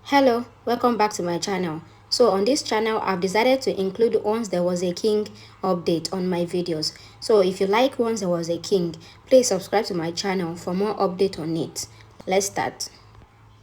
Hello, welcome back to my channel. So on this channel, I've decided to include Once There Was a King update on my videos. So if you like Once There Was a King, please subscribe to my channel for more update on it. Let's start.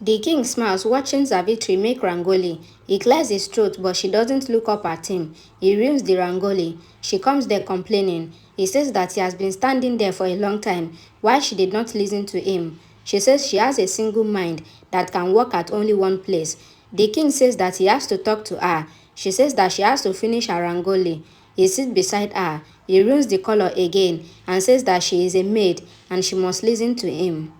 The king smiles watching Savitri make rangoli. He clears his throat but she doesn't look up at him. He ruins the rangoli. She comes there complaining. He says that he has been standing there for a long time. Why she did not listen to him? She says she has a single mind that can work at only one place. The king says that he has to talk to her. She says that she has to finish her rangoli. He sits beside her. He ruins the color again and says that she is a maid and she must listen to him.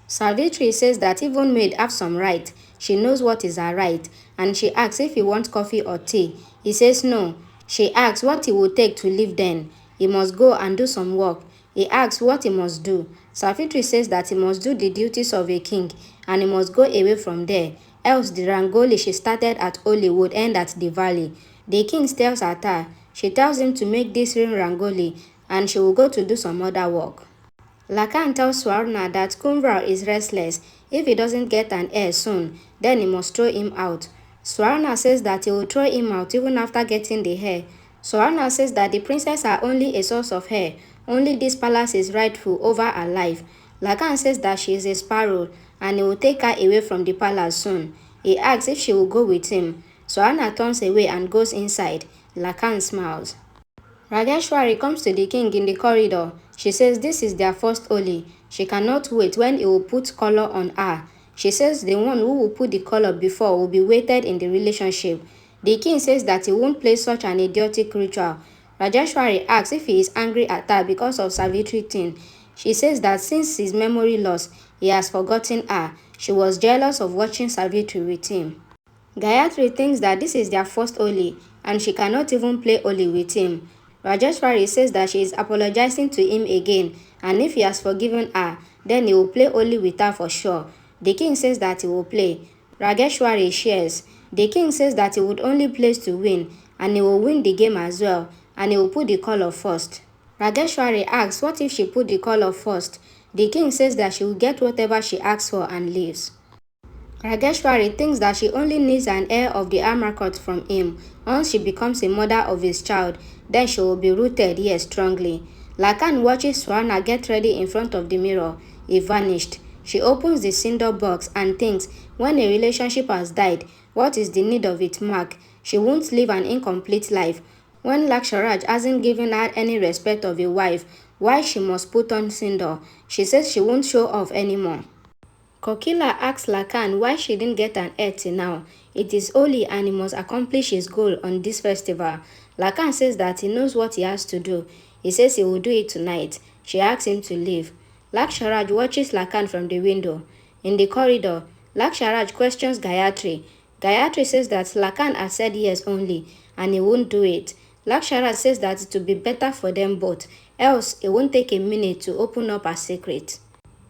Savitri says that even maid have some right. She knows what is her right, and she asks if he wants coffee or tea. He says no. She asks what he will take to leave then. He must go and do some work. He asks what he must do. Savitri says that he must do the duties of a king, and he must go away from there, else the rangoli she started at Oli would end at the valley. The king stares at her. She tells him to make this ring rangoli, and she will go to do some other work. Lakan tells Swarna that Kumral is restless. If he doesn't get an heir soon, then he must throw him out. Swarna says that he will throw him out even after getting the heir. Swarna says that the princess are only a source of heir. Only this palace is rightful over her life. Lakan says that she is a sparrow and he will take her away from the palace soon. He asks if she will go with him. Swarna turns away and goes inside. Lakan smiles. Rajeshwari comes to the king in the corridor. She says this is their first Oli. She cannot wait when he will put color on her. She says the one who will put the color before will be weighted in the relationship. The king says that he won't play such an idiotic ritual. Rajeshwari asks if he is angry at her because of Savitri thing. She says that since his memory loss, he has forgotten her. She was jealous of watching Savitri with him. Gayatri thinks that this is their first Oli and she cannot even play Oli with him. Rajeshwari says that she is apologizing to him again and if he has forgiven her, then he will play Oli with her for sure. The king says that he will play. Rajeshwari shares. The king says that he would only place to win and he will win the game as well and he will put the color first. Rajeshwari asks what if she put the color first. The king says that she will get whatever she asks for and leaves. Rajeshwari thinks that she only needs an heir of the Amarkot from him. Once she becomes a mother of his child, then she will be rooted here strongly. Lakan watches Swarna get ready in front of the mirror. He vanished. She opens the cinder box and thinks, when a relationship has died, what is the need of its mark? She won't live an incomplete life. When Laksharaj hasn't given her any respect of a wife, why she must put on cinder? She says she won't show off anymore. Kokila asks Lakan why she didn't get an heir till now. It is Oli and he must accomplish his goal on this festival. Lakan says that he knows what he has to do. He says he will do it tonight. She asks him to leave. Laksharaj watches Lakan from the window. In the corridor, Laksharaj questions Gayatri. Gayatri says that Lakan has said yes only and he won't do it. Laksharaj says that it will be better for them both, else it won't take a minute to open up her secret.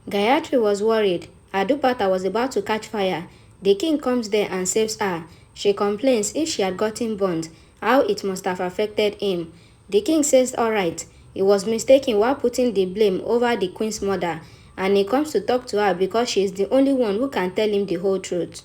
Gayatri was worried. Her dupatta was about to catch fire. The king comes there and saves her. She complains if she had gotten burned, how it must have affected him. The king says alright, he was mistaken while putting the blame over the queen's mother, and he comes to talk to her because she is the only one who can tell him the whole truth.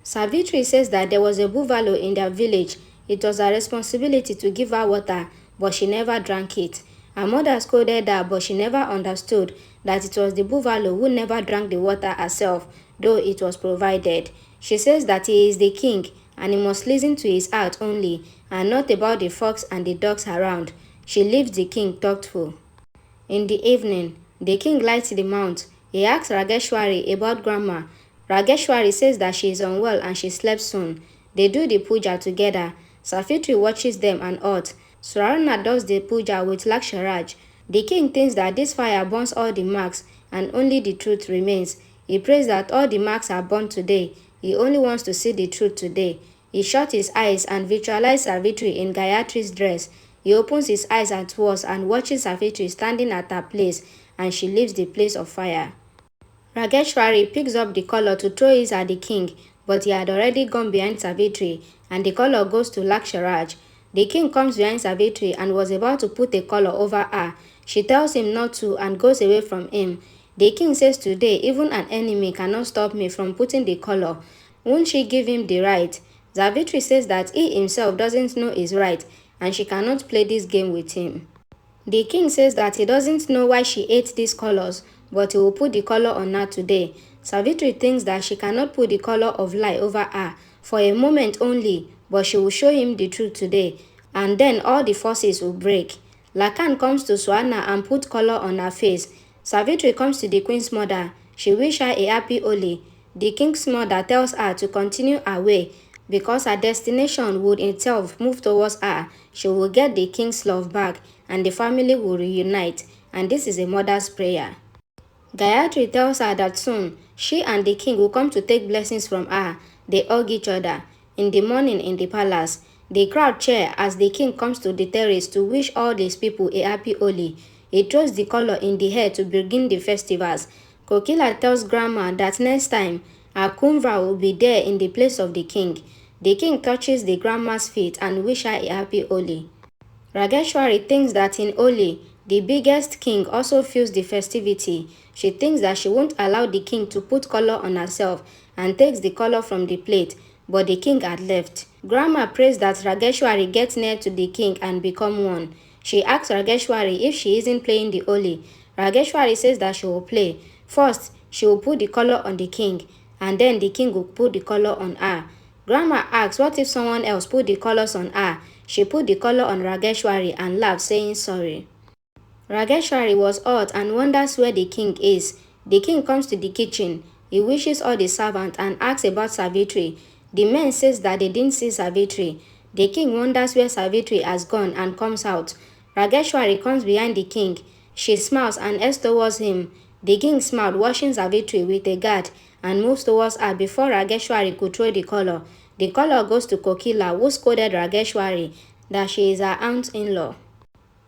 Savitri says that there was a buffalo in their village. It was her responsibility to give her water, but she never drank it. Her mother scolded her, but she never understood that it was the buffalo who never drank the water herself, though it was provided. She says that he is the king and he must listen to his heart only and not about the fox and the dogs around. She leaves the king thoughtful. In the evening, the king lights the mount. He asks Rajeshwari about grandma. Rajeshwari says that she is unwell and she slept soon. They do the puja together. Savitri watches them and ought. Swarna does the puja with Laksharaj. The king thinks that this fire burns all the marks and only the truth remains. He prays that all the marks are burned today. He only wants to see the truth today. He shuts his eyes and visualizes Savitri in Gayatri's dress. He opens his eyes at once and watches Savitri standing at her place and she leaves the place of fire. Rajeshwari picks up the color to throw it at the king, but he had already gone behind Savitri and the color goes to Laksharaj. The king comes behind Savitri and was about to put a collar over her. She tells him not to and goes away from him. The king says today even an enemy cannot stop me from putting the collar. Won't she give him the right? Savitri says that he himself doesn't know his right and she cannot play this game with him. The king says that he doesn't know why she ate these colors, but he will put the color on her today. Savitri thinks that she cannot put the color of lie over her for a moment only, but she will show him the truth today, and then all the forces will break. Lakan comes to Swarna and put color on her face. Savitri comes to the queen's mother. She wishes her a happy Holi. The king's mother tells her to continue her way because her destination would itself move towards her. She will get the king's love back and the family will reunite, and this is a mother's prayer. Gayatri tells her that soon she and the king will come to take blessings from her. They hug each other. In the morning in the palace, the crowd cheer as the king comes to the terrace to wish all these people a happy Holi. He throws the color in the air to begin the festivals. Kokila tells Grandma that next time, her Kumva will be there in the place of the king. The king touches the grandma's feet and wishes her a happy Holi. Rajeshwari thinks that in Holi, the biggest king also feels the festivity. She thinks that she won't allow the king to put color on herself and takes the color from the plate, but the king had left. Grandma prays that Rajeshwari gets near to the king and become one. She asks Rajeshwari if she isn't playing the Holi. Rajeshwari says that she will play. First, she will put the color on the king, and then the king will put the color on her. Grandma asks what if someone else put the colors on her. She put the color on Rajeshwari and laughed, saying sorry. Rajeshwari was hurt and wonders where the king is. The king comes to the kitchen. He wishes all the servants and asks about Savitri. The men says that they didn't see Savitri. The king wonders where Savitri has gone and comes out. Rajeshwari comes behind the king. She smiles and heads towards him. The king smiled, watching Savitri with a guard, and moves towards her before Rajeshwari could throw the color. The color goes to Kokila, who scolded Rajeshwari that she is her aunt-in-law.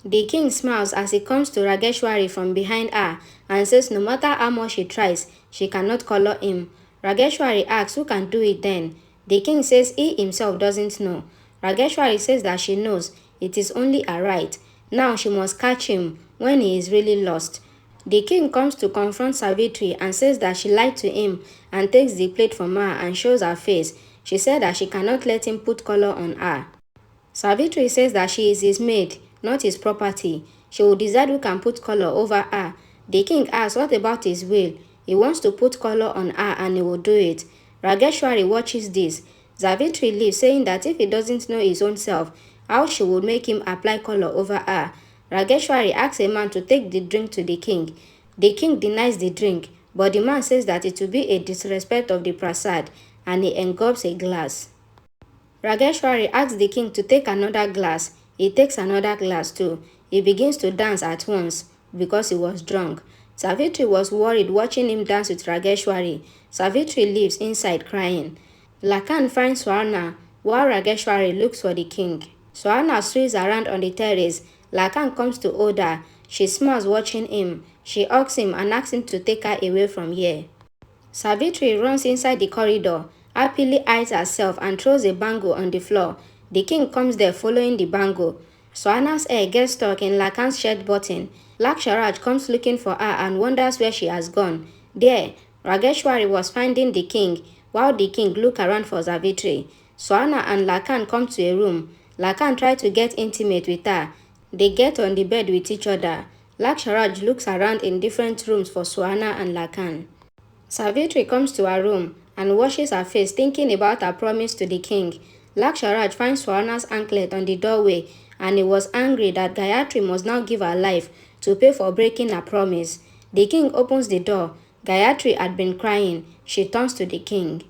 The king smiles as he comes to Rajeshwari from behind her and says no matter how much she tries, she cannot color him. Rajeshwari asks who can do it then. The king says he himself doesn't know. Rajeshwari says that she knows, it is only her right. Now she must catch him when he is really lost. The king comes to confront Savitri and says that she lied to him and takes the plate from her and shows her face. She said that she cannot let him put color on her. Savitri says that she is his maid, not his property. She will decide who can put color over her. The king asks what about his will. He wants to put color on her and he will do it. Rajeshwari watches this. Savitri leaves, saying that if he doesn't know his own self, how she would make him apply color over her. Rajeshwari asks a man to take the drink to the king. The king denies the drink, but the man says that it will be a disrespect of the prasad, and he engulfs a glass. Rajeshwari asks the king to take another glass. He takes another glass too. He begins to dance at once because he was drunk. Savitri was worried watching him dance with Rajeshwari. Savitri leaves inside crying. Lakan finds Swarna while Rajeshwari looks for the king. Swarna swings around on the terrace. Lakan comes to hold her. She smiles watching him. She hugs him and asks him to take her away from here. Savitri runs inside the corridor, happily eyes herself and throws a bangle on the floor. The king comes there following the bangle. Swarna's hair gets stuck in Lakan's shirt button. Laksharaj comes looking for her and wonders where she has gone. There, Rajeshwari was finding the king, while the king looked around for Savitri. Swarna and Lakan come to a room. Lakan tries to get intimate with her. They get on the bed with each other. Laksharaj looks around in different rooms for Swarna and Lakan. Savitri comes to her room and washes her face thinking about her promise to the king. Laksharaj finds Swarna's anklet on the doorway and he was angry that Gayatri must now give her life to pay for breaking her promise. The king opens the door. Gayatri had been crying. She turns to the king.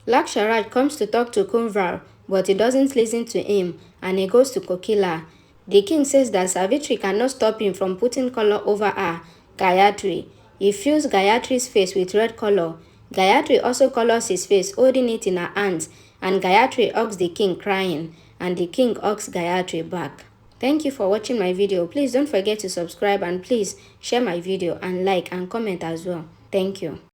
Laksharaj comes to talk to Kunvar, but he doesn't listen to him and he goes to Kokila. The king says that Savitri cannot stop him from putting color over her, Gayatri. He fills Gayatri's face with red color. Gayatri also colors his face, holding it in her hands, and Gayatri hugs the king crying, and the king hugs Gayatri back. Thank you for watching my video. Please don't forget to subscribe and please share my video and like and comment as well. Thank you.